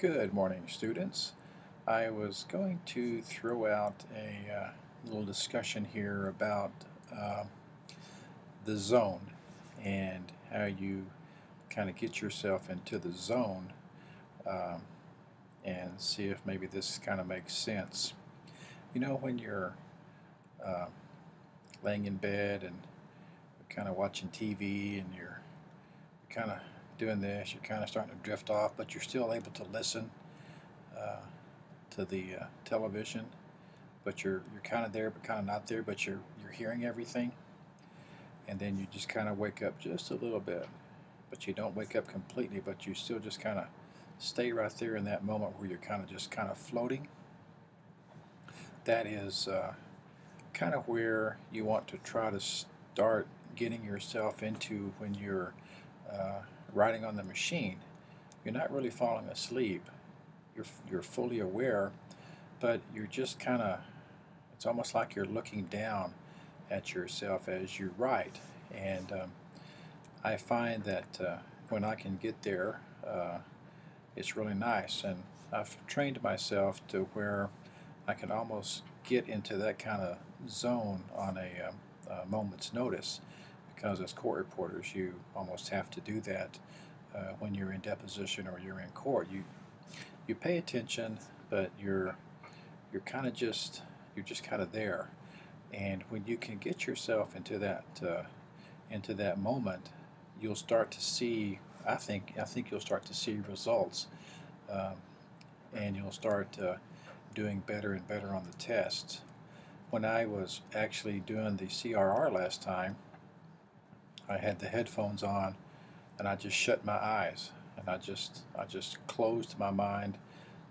Good morning, students. I was going to throw out a little discussion here about uh, the zone and how you kind of get yourself into the zone um, and see if maybe this kind of makes sense. You know, when you're uh, laying in bed and kind of watching TV and you're kind of doing this, you're kind of starting to drift off, but you're still able to listen uh, to the television, but you're kind of there, but kind of not there, but you're hearing everything, and then you just kind of wake up just a little bit, but you don't wake up completely, but you still just kind of stay right there in that moment where you're kind of just kind of floating. That is kind of where you want to try to start getting yourself into when you're uh, riding on the machine. You're not really falling asleep. You're fully aware, but you're just kind of, it's almost like you're looking down at yourself as you write. And I find that when I can get there, it's really nice. And I've trained myself to where I can almost get into that kind of zone on a moment's notice, because as court reporters, you almost have to do that when you're in deposition or you're in court. You pay attention, but you're kind of just you're just kind of there. And when you can get yourself into that moment, you'll start to see. I think you'll start to see results, um, and you'll start doing better and better on the tests. When I was actually doing the CRR last time, I had the headphones on, and I just shut my eyes, and I just closed my mind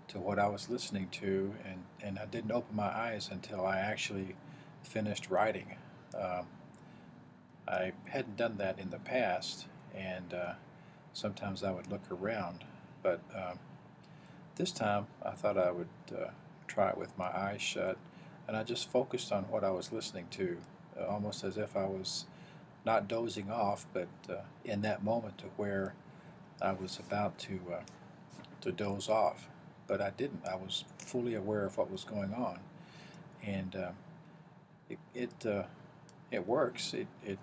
to what I was listening to, and I didn't open my eyes until I actually finished writing. Um, I hadn't done that in the past, and sometimes I would look around, but this time I thought I would try it with my eyes shut, and I just focused on what I was listening to, almost as if I was not dozing off, but in that moment to where I was about to doze off, but I didn't. I was fully aware of what was going on, and it it, uh, it works. It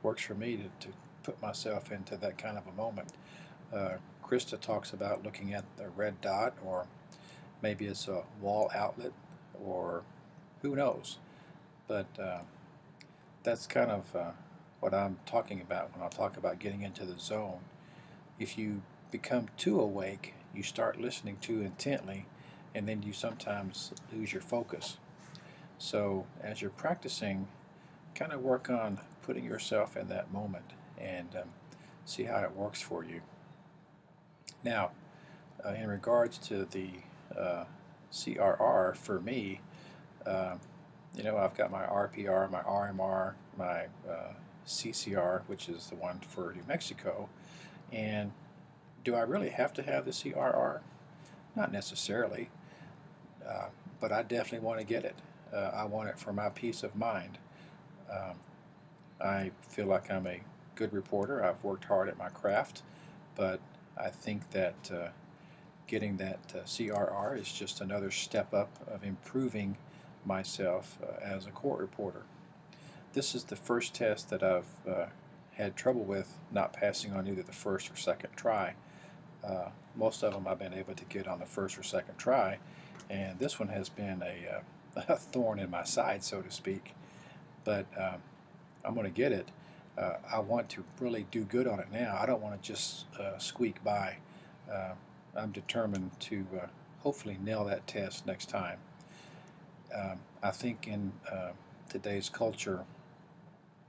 works for me to put myself into that kind of a moment. Krista talks about looking at the red dot, or maybe it's a wall outlet, or who knows. But that's kind of what I'm talking about when I talk about getting into the zone. If you become too awake, you start listening too intently, and then you sometimes lose your focus. So as you're practicing, kind of work on putting yourself in that moment and see how it works for you. Now, in regards to the CRR, for me, uh, I've got my RPR, my RMR, my CCR, which is the one for New Mexico. And do I really have to have the CRR? Not necessarily, uh, but I definitely want to get it. I want it for my peace of mind. Um, I feel like I'm a good reporter. I've worked hard at my craft, but I think that getting that CRR is just another step up of improving myself as a court reporter. This is the first test that I've had trouble with not passing on either the first or second try. Most of them I've been able to get on the first or second try, and this one has been a thorn in my side, so to speak. But I'm going to get it. I want to really do good on it now. I don't want to just squeak by. I'm determined to hopefully nail that test next time. I think in today's culture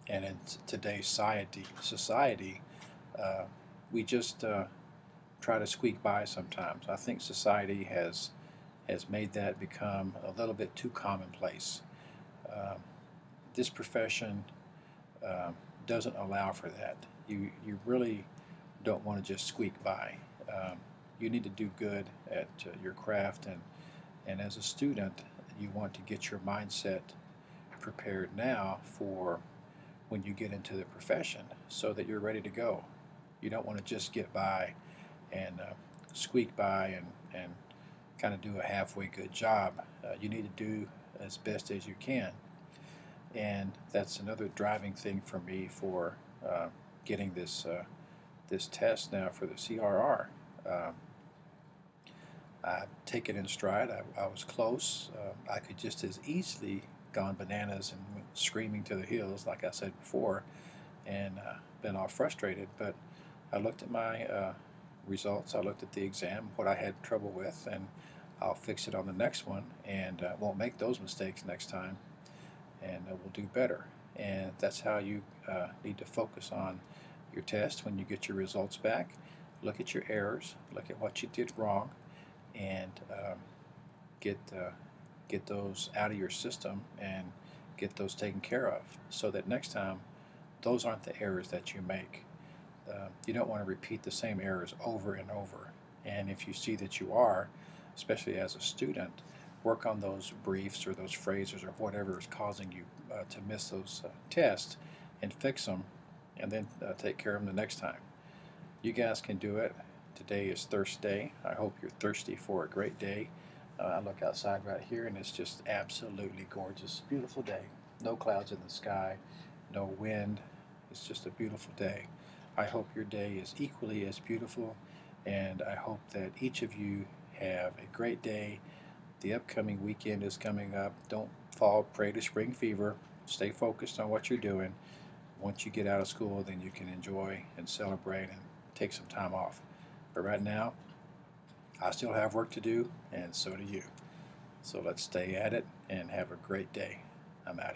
and in today's society, we just try to squeak by sometimes. I think society has made that become a little bit too commonplace. Um, this profession doesn't allow for that. You really don't want to just squeak by. You need to do good at your craft, and as a student, you want to get your mindset prepared now for when you get into the profession, so that you're ready to go. You don't want to just get by and squeak by and kind of do a halfway good job. You need to do as best as you can. And that's another driving thing for me for getting this test now for the CRR. I take it in stride. I was close. I could just as easily gone bananas and went screaming to the hills, like I said before, and been all frustrated. But I looked at my results. I looked at the exam, what I had trouble with, and I'll fix it on the next one, and won't make those mistakes next time, and we'll do better. And that's how you need to focus on your test when you get your results back. Look at your errors. Look at what you did wrong, and get those out of your system and get those taken care of, so that next time those aren't the errors that you make. You don't want to repeat the same errors over and over. And if you see that you are, especially as a student, work on those briefs or those phrases or whatever is causing you to miss those tests, and fix them, and then take care of them the next time. You guys can do it. Today is Thursday. I hope you're thirsty for a great day. I look outside right here and it's just absolutely gorgeous. Beautiful day. No clouds in the sky, no wind. It's just a beautiful day. I hope your day is equally as beautiful, and I hope that each of you have a great day. The upcoming weekend is coming up. Don't fall prey to spring fever. Stay focused on what you're doing. Once you get out of school, then you can enjoy and celebrate and take some time off. But right now, I still have work to do, and so do you. So let's stay at it and have a great day. I'm out of here.